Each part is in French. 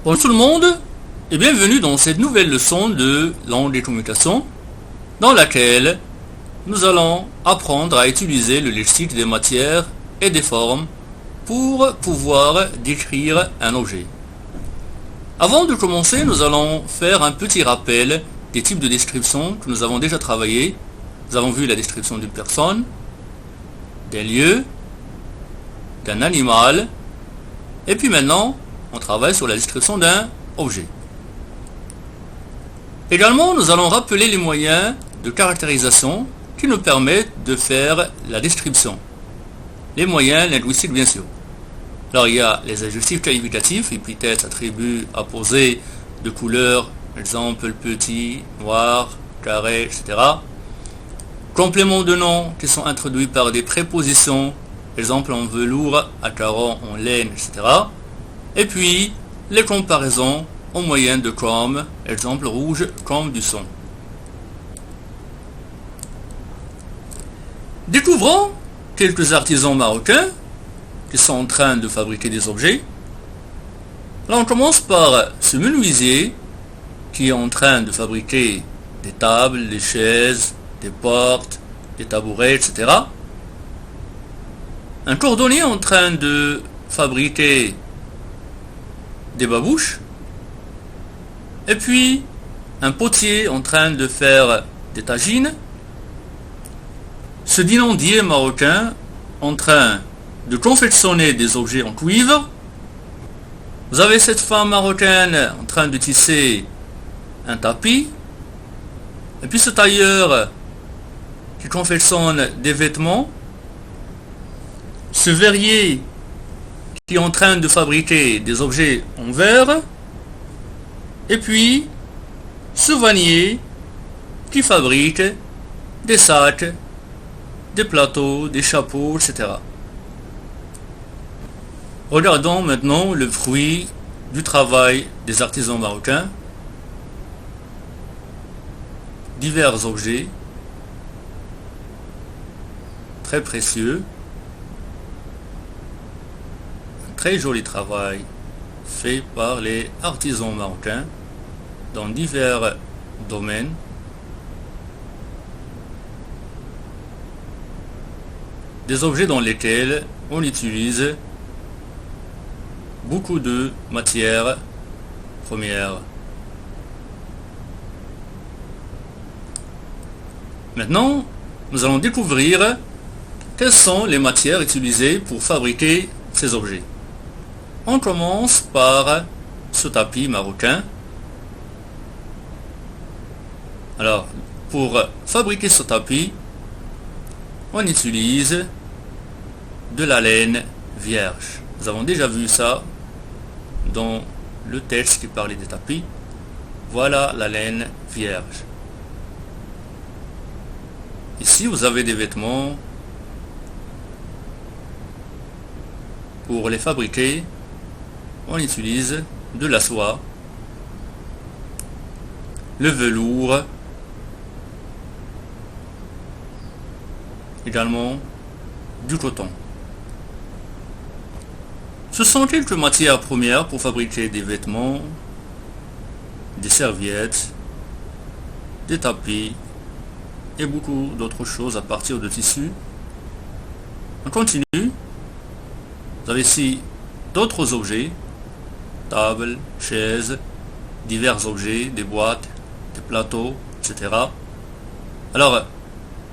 Bonjour tout le monde et bienvenue dans cette nouvelle leçon de langue des communications dans laquelle nous allons apprendre à utiliser le lexique des matières et des formes pour pouvoir décrire un objet. Avant de commencer, nous allons faire un petit rappel des types de descriptions que nous avons déjà travaillé. Nous avons vu la description d'une personne, d'un lieu, d'un animal, et puis maintenant, on travaille sur la description d'un objet. Également, nous allons rappeler les moyens de caractérisation qui nous permettent de faire la description. Les moyens linguistiques, bien sûr. Alors, il y a les adjectifs qualificatifs, épithètes, attributs, apposés, de couleur, exemple petit, noir, carré, etc. Compléments de nom qui sont introduits par des prépositions, exemple en velours, acaron, en laine, etc. Et puis, les comparaisons au moyen de comme, exemple rouge, comme du son. Découvrons quelques artisans marocains qui sont en train de fabriquer des objets. Là, on commence par ce menuisier qui est en train de fabriquer des tables, des chaises, des portes, des tabourets, etc. Un cordonnier en train de fabriquer des babouches. Et puis, un potier en train de faire des tagines. Ce dinandier marocain en train de confectionner des objets en cuivre. Vous avez cette femme marocaine en train de tisser un tapis. Et puis ce tailleur qui confectionne des vêtements. Ce verrier qui est en train de fabriquer des objets en verre. Et puis ce vannier qui fabrique des sacs, des plateaux, des chapeaux, etc. Regardons maintenant le fruit du travail des artisans marocains. Divers objets très précieux. Un très joli travail fait par les artisans marocains dans divers domaines. Des objets dans lesquels on utilise beaucoup de matières premières. Maintenant, nous allons découvrir quelles sont les matières utilisées pour fabriquer ces objets. On commence par ce tapis marocain. Alors, pour fabriquer ce tapis, on utilise de la laine vierge. Nous avons déjà vu ça dans le texte qui parlait des tapis. Voilà la laine vierge. Ici, vous avez des vêtements. Pour les fabriquer, on utilise de la soie, le velours, également du coton. Ce sont quelques matières premières pour fabriquer des vêtements, des serviettes, des tapis et beaucoup d'autres choses à partir de tissus. On continue. Vous avez ici d'autres objets, tables, chaises, divers objets, des boîtes, des plateaux, etc. Alors,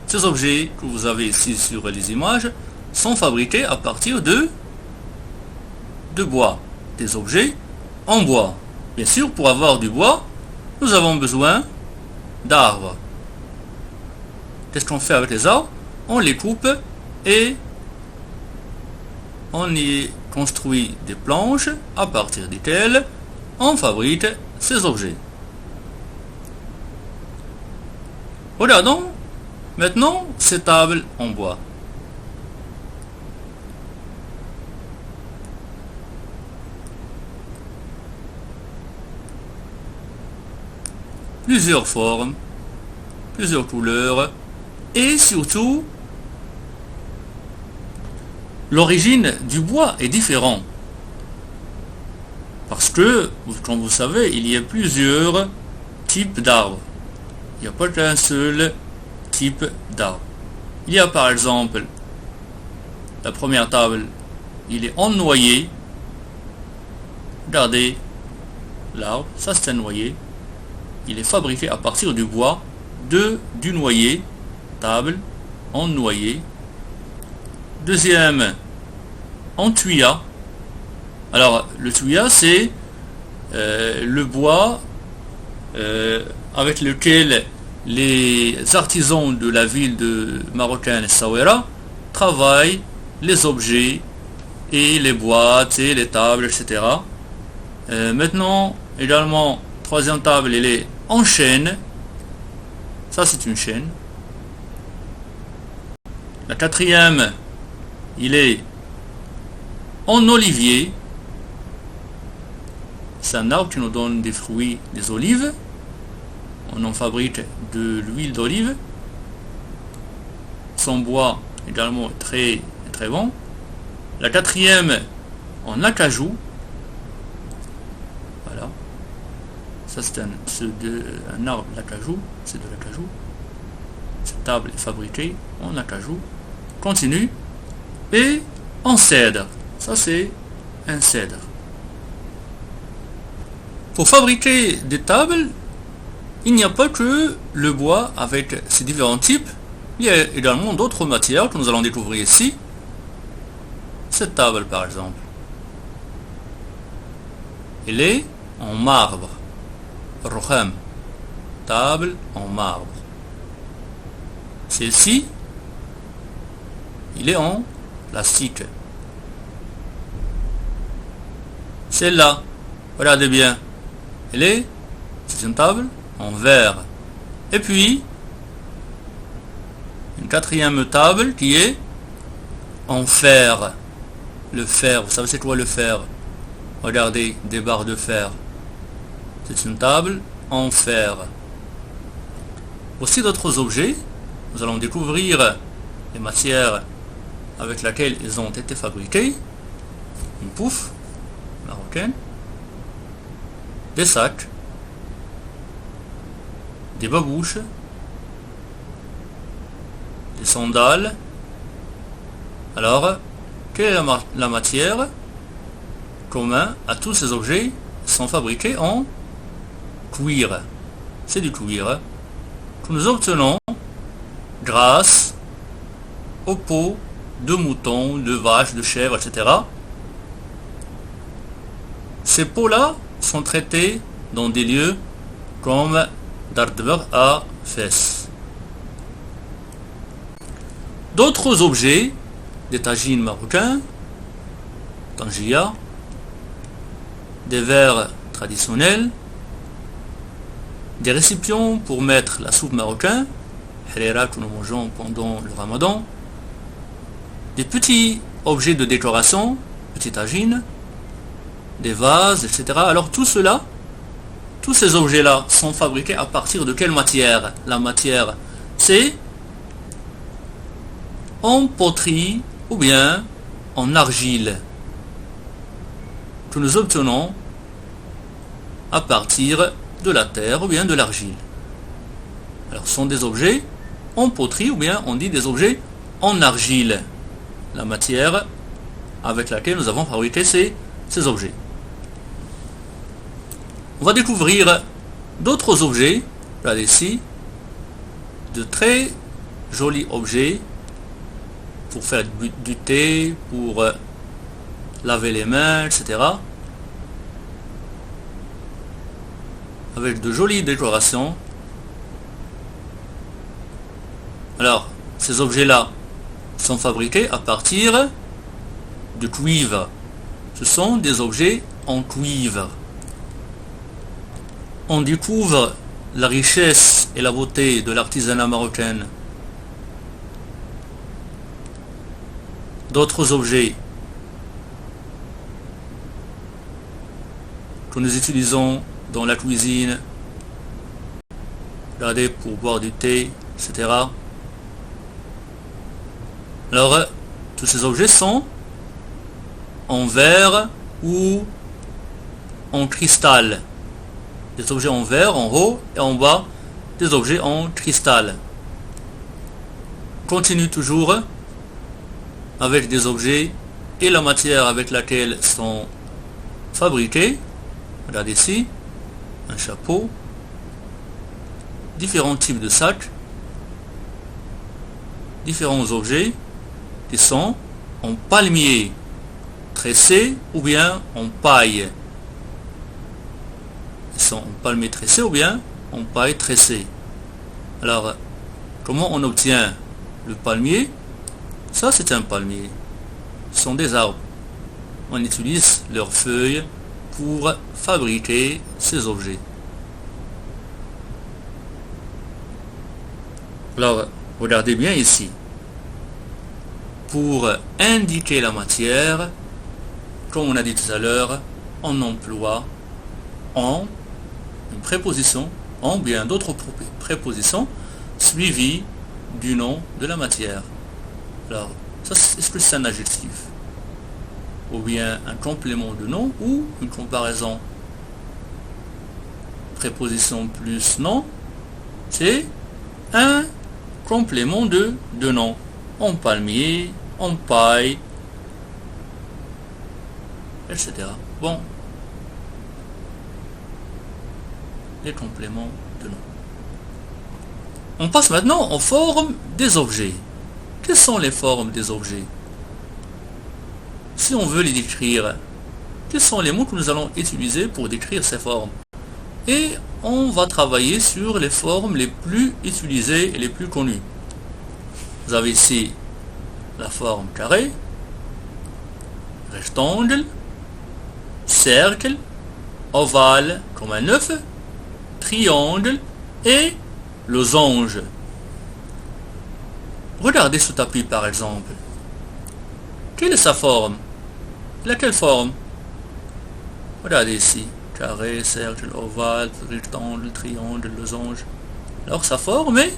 ces objets que vous avez ici sur les images sont fabriqués à partir de bois, des objets en bois. Bien sûr, pour avoir du bois, nous avons besoin d'arbres. Qu'est-ce qu'on fait avec les arbres? On les coupe et on y construit des planches à partir desquelles on fabrique ces objets. Regardons maintenant ces tables en bois. Plusieurs formes, plusieurs couleurs et surtout l'origine du bois est différente. Parce que, comme vous savez, il y a plusieurs types d'arbres. Il n'y a pas qu'un seul type d'arbre. Il y a par exemple la première table, il est en noyer. Regardez l'arbre, ça c'est un noyer. Il est fabriqué à partir du bois du noyer, table en noyer. Deuxième, en tuya. Alors le tuya c'est le bois avec lequel les artisans de la ville de marocaine Essaouira travaillent les objets et les boîtes et les tables, etc. Maintenant, également, troisième table, elle est en chêne. Ça, c'est une chêne. La quatrième, il est en olivier. C'est un arbre qui nous donne des fruits, des olives. On en fabrique de l'huile d'olive. Son bois également très très bon. La quatrième en acajou. Voilà. Ça c'est un arbre d'acajou. C'est de l'acajou. Cette table est fabriquée en acajou. Continue. Et en cèdre. Ça c'est un cèdre. Pour fabriquer des tables, il n'y a pas que le bois avec ses différents types. Il y a également d'autres matières que nous allons découvrir ici. Cette table par exemple. Elle est en marbre. Rohem. Table en marbre. Celle-ci, il est en plastique. Celle-là, regardez bien. C'est une table en verre. Et puis, une quatrième table qui est en fer. Le fer, vous savez c'est quoi le fer? Regardez, des barres de fer. C'est une table en fer. Aussi d'autres objets, nous allons découvrir les matières avec lesquelles ils ont été fabriqués. Une pouffe marocaine. Des sacs, des babouches, des sandales. Alors, quelle est la matière commune à tous ces objets? Sont fabriqués en cuir. C'est du cuir que nous obtenons grâce aux peaux de moutons, de vaches, de chèvres, etc. Ces peaux-là sont traités dans des lieux comme Dardber à Fès. D'autres objets des tagines marocains, tangia, des verres traditionnels, des récipients pour mettre la soupe marocaine, harira que nous mangeons pendant le ramadan, des petits objets de décoration, petits tagines, des vases, etc. Alors tout cela, tous ces objets-là sont fabriqués à partir de quelle matière? La matière, c'est en poterie ou bien en argile que nous obtenons à partir de la terre ou bien de l'argile. Alors ce sont des objets en poterie ou bien on dit des objets en argile. La matière avec laquelle nous avons fabriqué ces objets. On va découvrir d'autres objets, regardez ici, de très jolis objets pour faire du thé, pour laver les mains, etc. Avec de jolies décorations. Alors, ces objets-là sont fabriqués à partir de cuivre. Ce sont des objets en cuivre. On découvre la richesse et la beauté de l'artisanat marocain. D'autres objets que nous utilisons dans la cuisine, regardez, pour boire du thé, etc. Alors, tous ces objets sont en verre ou en cristal. Des objets en verre en haut et en bas, des objets en cristal. Continue toujours avec des objets et la matière avec laquelle sont fabriqués. Regardez ici, un chapeau, différents types de sacs, différents objets qui sont en palmier tressé ou bien en paille. Ils sont en palmier tressé ou bien en paille tressée. Alors, comment on obtient le palmier? Ça, c'est un palmier. Ce sont des arbres. On utilise leurs feuilles pour fabriquer ces objets. Alors, regardez bien ici. Pour indiquer la matière, comme on a dit tout à l'heure, on emploie en, une préposition, en bien d'autres prépositions, suivies du nom de la matière. Alors, ça, est-ce que c'est un adjectif? Ou bien un complément de nom ou une comparaison? Préposition plus nom, c'est un complément de nom. En palmier, en paille, etc. Bon, les compléments de nom. On passe maintenant aux formes des objets. Quelles sont les formes des objets? Si on veut les décrire, quels sont les mots que nous allons utiliser pour décrire ces formes? Et on va travailler sur les formes les plus utilisées et les plus connues. Vous avez ici la forme carré, rectangle, cercle, ovale comme un œuf, triangle et losange. Regardez ce tapis par exemple. Quelle est sa forme? Laquelle forme? Regardez ici. Carré, cercle, ovale, rectangle, triangle, losange. Alors sa forme est,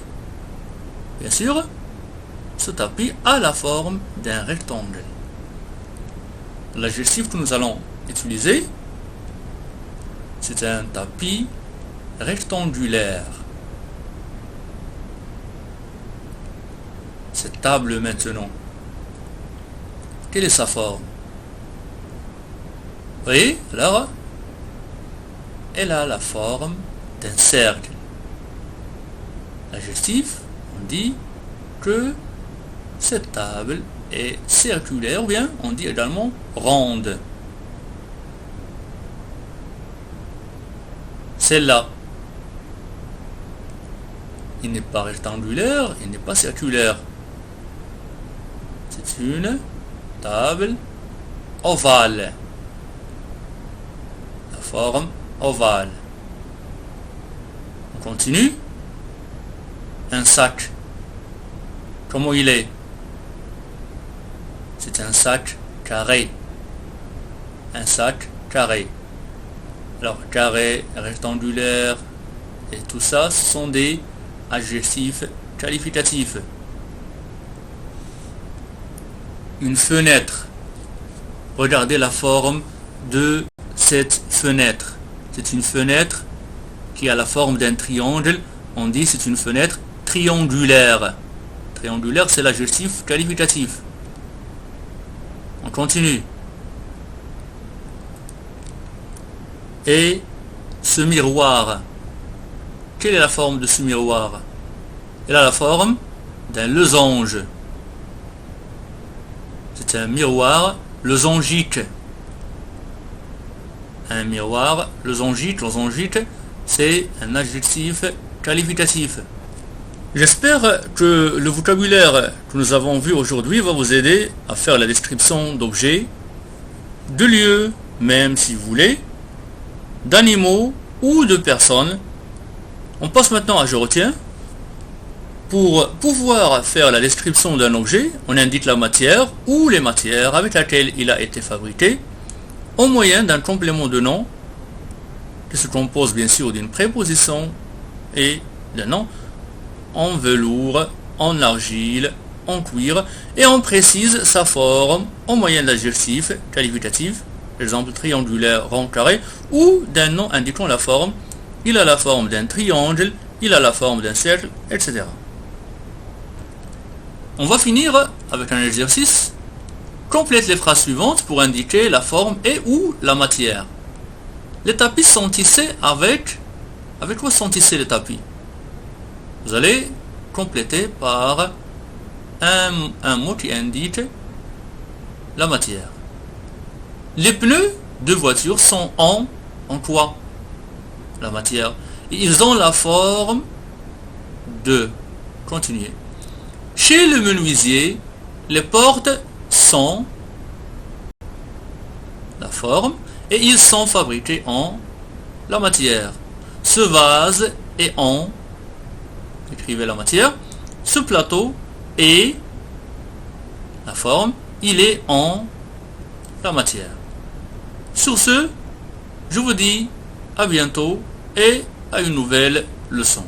bien sûr, ce tapis a la forme d'un rectangle. L'adjectif que nous allons utiliser, c'est un tapis rectangulaire. Cette table maintenant, quelle est sa forme? Oui, alors, elle a la forme d'un cercle. L'adjectif, on dit que cette table est circulaire ou bien on dit également ronde. Celle-là, il n'est pas rectangulaire, il n'est pas circulaire. C'est une table ovale. La forme ovale. On continue. Un sac. Comment il est? C'est un sac carré. Un sac carré. Alors, carré, rectangulaire et tout ça, ce sont des adjectifs qualificatifs. Une fenêtre. Regardez la forme de cette fenêtre. C'est une fenêtre qui a la forme d'un triangle. On dit c'est une fenêtre triangulaire. Triangulaire, c'est l'adjectif qualificatif. On continue. Et ce miroir. Quelle est la forme de ce miroir? Elle a la forme d'un losange. C'est un miroir losangique. Un miroir losangique, c'est un adjectif qualificatif. J'espère que le vocabulaire que nous avons vu aujourd'hui va vous aider à faire la description d'objets, de lieux, même si vous voulez, d'animaux ou de personnes. On passe maintenant à je retiens. Pour pouvoir faire la description d'un objet, on indique la matière ou les matières avec laquelle il a été fabriqué au moyen d'un complément de nom qui se compose bien sûr d'une préposition et d'un nom en velours, en argile, en cuir et on précise sa forme au moyen d'adjectifs qualificatifs exemple triangulaire, rond, carré, ou d'un nom indiquant la forme. Il a la forme d'un triangle, il a la forme d'un cercle, etc. On va finir avec un exercice. Complète les phrases suivantes pour indiquer la forme et ou la matière. Les tapis sont tissés avec... Avec quoi sont tissés les tapis? Vous allez compléter par un mot qui indique la matière. Les pneus de voiture sont en quoi? La matière. Et ils ont la forme de... Continuez. Chez le menuisier, les portes sont la forme et ils sont fabriqués en la matière. Ce vase est en... Écrivez la matière. Ce plateau est la forme. Il est en la matière. Sur ce, je vous dis à bientôt et à une nouvelle leçon.